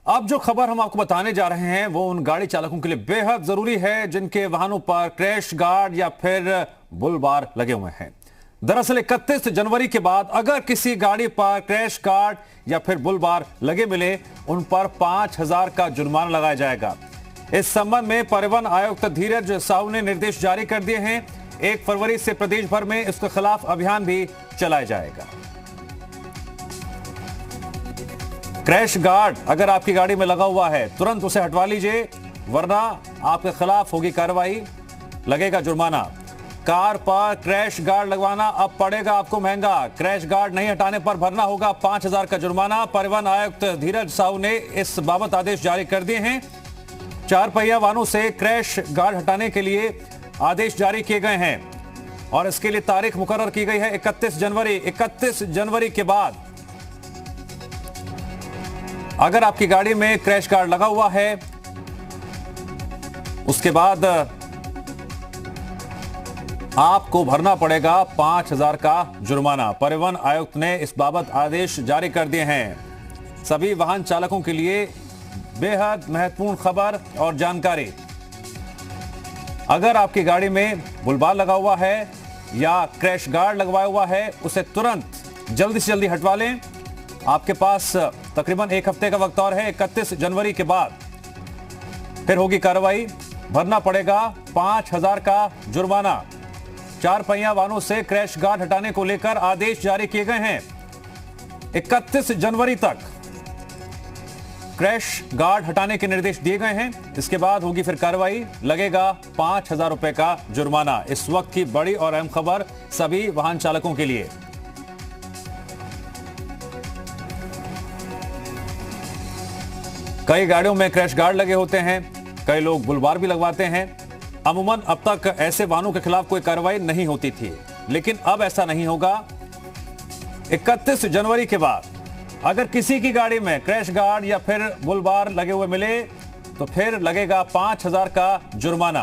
अब जो खबर हम आपको बताने जा रहे हैं वो उन गाड़ी चालकों के लिए बेहद जरूरी है जिनके वाहनों पर क्रैश गार्ड या फिर बुल बार लगे हुए हैं। दरअसल 31 जनवरी के बाद अगर किसी गाड़ी पर क्रैश गार्ड या फिर बुल बार लगे मिले, उन पर 5,000 का जुर्माना लगाया जाएगा। इस संबंध में परिवहन आयुक्त धीरज साहू ने निर्देश जारी कर दिए हैं। 1 फरवरी से प्रदेश भर में इसके खिलाफ अभियान भी चलाया जाएगा। क्रैश गार्ड अगर आपकी गाड़ी में लगा हुआ है तुरंत उसे हटवा लीजिए, वरना आपके खिलाफ होगी कार्रवाई, लगेगा जुर्माना। कार पर क्रैश गार्ड लगवाना अब पड़ेगा आपको महंगा। क्रैश गार्ड नहीं हटाने पर भरना होगा 5,000 का जुर्माना। परिवहन आयुक्त धीरज साहू ने इस बाबत आदेश जारी कर दिए हैं। 4 पहिया वाहनों से क्रैश गार्ड हटाने के लिए आदेश जारी किए गए हैं और इसके लिए तारीख मुकर्रर की गई है 31 जनवरी। 31 जनवरी के बाद अगर आपकी गाड़ी में क्रैश गार्ड लगा हुआ है, उसके बाद आपको भरना पड़ेगा 5,000 का जुर्माना। परिवहन आयुक्त ने इस बाबत आदेश जारी कर दिए हैं। सभी वाहन चालकों के लिए बेहद महत्वपूर्ण खबर और जानकारी। अगर आपकी गाड़ी में बुलबार लगा हुआ है या क्रैश गार्ड लगवाया हुआ है, उसे तुरंत जल्दी से जल्दी हटवा लें। आपके पास तकरीबन 1 हफ्ते का वक्त और है। 31 जनवरी के बाद फिर होगी कार्रवाई, भरना पड़ेगा 5,000 का जुर्माना। 4 पहिया वाहनों से क्रैश गार्ड हटाने को लेकर आदेश जारी किए गए हैं। 31 जनवरी तक क्रैश गार्ड हटाने के निर्देश दिए गए हैं। इसके बाद होगी फिर कार्रवाई, लगेगा 5,000 रुपए का जुर्माना। इस वक्त की बड़ी और अहम खबर सभी वाहन चालकों के लिए। कई गाड़ियों में क्रैश गार्ड लगे होते हैं, कई लोग बुलबार भी लगवाते हैं। अमूमन अब तक ऐसे वाहनों के खिलाफ कोई कार्रवाई नहीं होती थी, लेकिन अब ऐसा नहीं होगा। 31 जनवरी के बाद अगर किसी की गाड़ी में क्रैश गार्ड या फिर बुलबार लगे हुए मिले तो फिर लगेगा 5,000 का जुर्माना।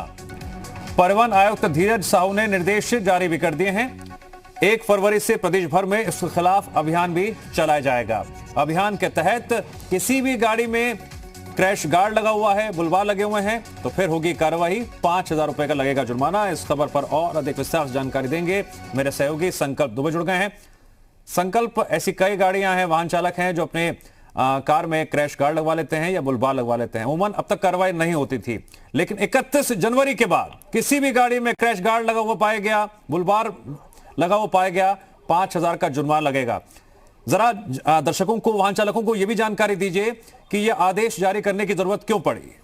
परिवहन आयुक्त धीरज साहू ने निर्देश जारी भी कर दिए हैं। 1 फरवरी से प्रदेश भर में इसके खिलाफ अभियान भी चलाया जाएगा। अभियान के तहत किसी भी गाड़ी में क्रैश गार्ड लगा हुआ है, बुलबार लगे हुए हैं, तो फिर होगी कार्रवाई, 5,000 रुपए का लगेगा जुर्माना। इस खबर पर और अधिक विस्तार से जानकारी देंगे मेरे सहयोगी संकल्प दुबे जुड़ गए हैं। संकल्प, ऐसी कई गाड़ियां हैं, वाहन चालक हैं जो अपने कार में क्रैश गार्ड लगवा लेते हैं या बुलबार लगवा लेते हैं। उमूमन अब तक कार्रवाई नहीं होती थी, लेकिन 31 जनवरी के बाद किसी भी गाड़ी में क्रैश गार्ड लगा हुआ पाया गया, बुलबार लगा हुआ पाया गया, 5,000 का जुर्माना लगेगा। जरा दर्शकों को, वाहन चालकों को यह भी जानकारी दीजिए कि यह आदेश जारी करने की जरूरत क्यों पड़ी।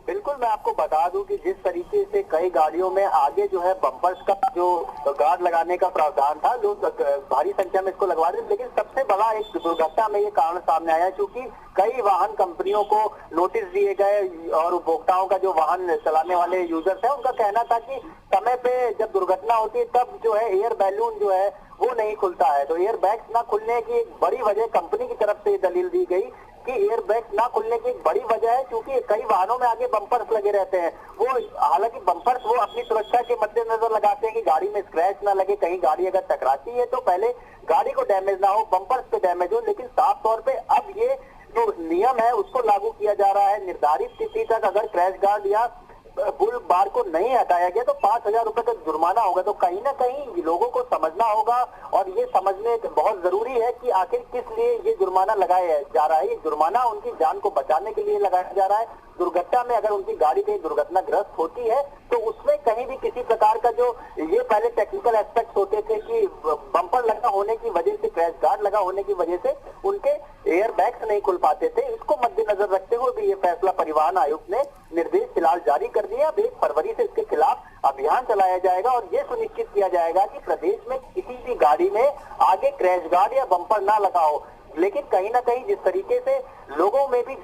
बिल्कुल, मैं आपको बता दूं कि जिस तरीके से कई गाड़ियों में आगे जो है बम्पर्स का जो गार्ड लगाने का प्रावधान था, लोग भारी संख्या में इसको लगवा रहे थे, लेकिन सबसे बड़ा एक दुर्घटना में ये कारण सामने आया क्योंकि कई वाहन कंपनियों को नोटिस दिए गए और उपभोक्ताओं का जो वाहन चलाने वाले यूजर्स है उनका कहना था कि समय पे जब दुर्घटना होती है तब जो है एयर बैलून जो है वो नहीं खुलता है। तो एयर बैग्स ना खुलने की एक बड़ी वजह कंपनी की तरफ से दलील दी गई कि एयर बैग्स ना खुलने की एक बड़ी वजह है क्योंकि कई वाहनों में आगे बम्पर्स लगे रहते हैं। वो हालांकि बम्पर्स वो अपनी सुरक्षा के मद्देनजर लगाते हैं कि गाड़ी में स्क्रैच ना लगे, कहीं गाड़ी अगर टकराती है तो पहले गाड़ी को डैमेज ना हो, बम्पर्स पे डैमेज हो। लेकिन साफ तौर पे अब ये जो नियम है उसको लागू किया जा रहा है। निर्धारित तिथि तक अगर क्रैश गार्ड या बुल बार को नहीं हटाया गया तो 5,000 रुपए का जुर्माना होगा। तो कहीं ना कहीं लोगों को समझना होगा और ये समझने बहुत जरूरी है कि आखिर किस लिए ये जुर्माना लगाया जा रहा है। ये जुर्माना उनकी जान को बचाने के लिए लगाया जा रहा है। दुर्घटना में अगर उनकी गाड़ी कहीं दुर्घटनाग्रस्त होती है तो उसमें कहीं भी किसी प्रकार का जो ये पहले टेक्निकल एस्पेक्ट होते थे कि बम्पर लगा होने की वजह से, क्रैश गार्ड लगा होने की वजह से उनके एयर बैग्स नहीं खुल पाते थे, इसको मद्देनजर रखते हुए भी ये फैसला परिवहन आयुक्त ने निर्देश फिलहाल जारी कर दिया। अब 1 फरवरी से इसके खिलाफ अभियान चलाया जाएगा और ये सुनिश्चित किया जाएगा कि प्रदेश में किसी भी गाड़ी में आगे क्रैश गार्ड या बम्पर ना लगा हो। लेकिन कहीं ना कहीं जिस तरीके से लोगों में भी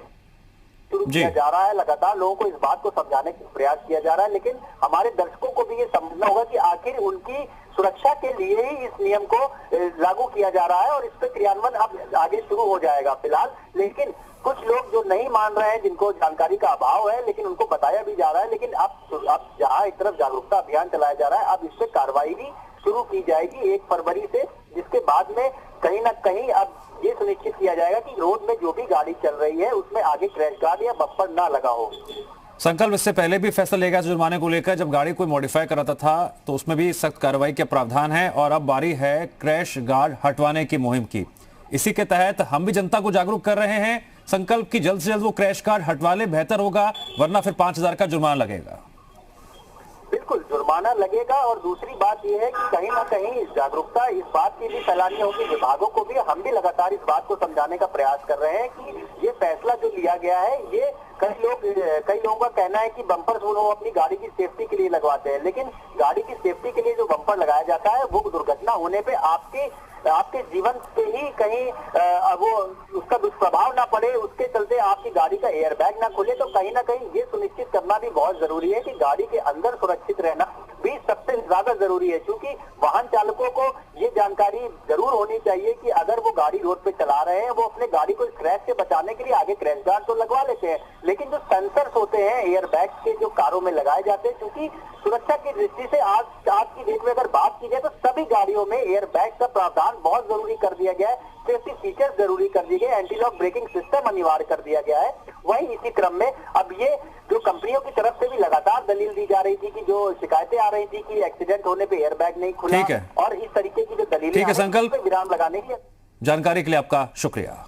शुरू किया जा रहा है, लगातार लोगों को इस बात को समझाने का प्रयास किया जा रहा है, लेकिन हमारे दर्शकों को भी ये समझना होगा कि आखिर उनकी सुरक्षा के लिए ही इस नियम को लागू किया जा रहा है और इस पर क्रियान्वयन अब आगे शुरू हो जाएगा फिलहाल। लेकिन कुछ लोग जो नहीं मान रहे हैं, जिनको जानकारी का अभाव है, लेकिन उनको बताया भी जा रहा है। लेकिन अब जहां एक तरफ जागरूकता अभियान चलाया जा रहा है, अब इस पर कार्रवाई भी शुरू की जाएगी 1 फरवरी से, जिसके बाद में कहीं ना कहीं अब ये सुनिश्चित किया जाएगा कि रोड में जो भी गाड़ी चल रही है उसमें आगे क्रैश गार्ड या बम्पर ना लगा हो। संकल्प इससे पहले भी फैसला लिया गया जुर्माने को लेकर, जब गाड़ी कोई मॉडिफाई कराता था तो उसमें भी सख्त कार्रवाई के प्रावधान है, और अब बारी है क्रैश गार्ड हटवाने की मुहिम की। इसी के तहत हम भी जनता को जागरूक कर रहे हैं। संकल्प की जल्द से जल्द वो क्रैश गार्ड हटवा ले, बेहतर होगा, वरना फिर 5,000 का जुर्माना लगेगा। बिल्कुल जुर्माना लगेगा। और दूसरी बात यह है कि कहीं ना कहीं जागरूकता इस बात की भी फैलानी होगी, विभागों को भी। हम भी लगातार इस बात को समझाने का प्रयास कर रहे हैं कि ये फैसला जो लिया गया है, ये कई लोगों का कहना है कि बम्पर वो अपनी गाड़ी की सेफ्टी के लिए लगवाते हैं, लेकिन गाड़ी की सेफ्टी के लिए जो बम्पर लगाया जाता है वो दुर्घटना होने पे आपके जीवन पे ही कहीं वो उसका दुष्प्रभाव ना पड़े, उसके चलते आपकी गाड़ी का एयर बैग ना खुले। तो कहीं ना कहीं ये सुनिश्चित करना भी बहुत जरूरी है कि गाड़ी के अंदर सुरक्षित रहना भी सबसे ज्यादा जरूरी है, क्योंकि वाहन चालकों को ये जानकारी जरूर होनी चाहिए कि अगर वो गाड़ी रोड पे चला रहे हैं, वो अपने गाड़ी को क्रैश से बचाने के लिए आगे क्रैश गार्ड तो लगवा लेते हैं, लेकिन जो सेंसर्स होते हैं एयर बैग के जो कारों में लगाए जाते हैं, क्योंकि सुरक्षा की दृष्टि से आज की डेट में अगर बात की जाए तो सभी गाड़ियों में एयर बैग का प्रावधान बहुत जरूरी कर दिया गया है, सेफ्टी फीचर्स जरूरी कर दिए गए, एंटी लॉक ब्रेकिंग सिस्टम अनिवार्य कर दिया गया है। वहीं इसी क्रम में अब ये जो कंपनियों की तरफ से भी लगातार दलील दी जा रही थी कि जो शिकायतें आ रही थी कि एक्सीडेंट होने पे एयर बैग नहीं खुला, और इस तरीके की जो दलीलें ठीक है संकल्प, विराम लगाने की जानकारी के लिए आपका शुक्रिया।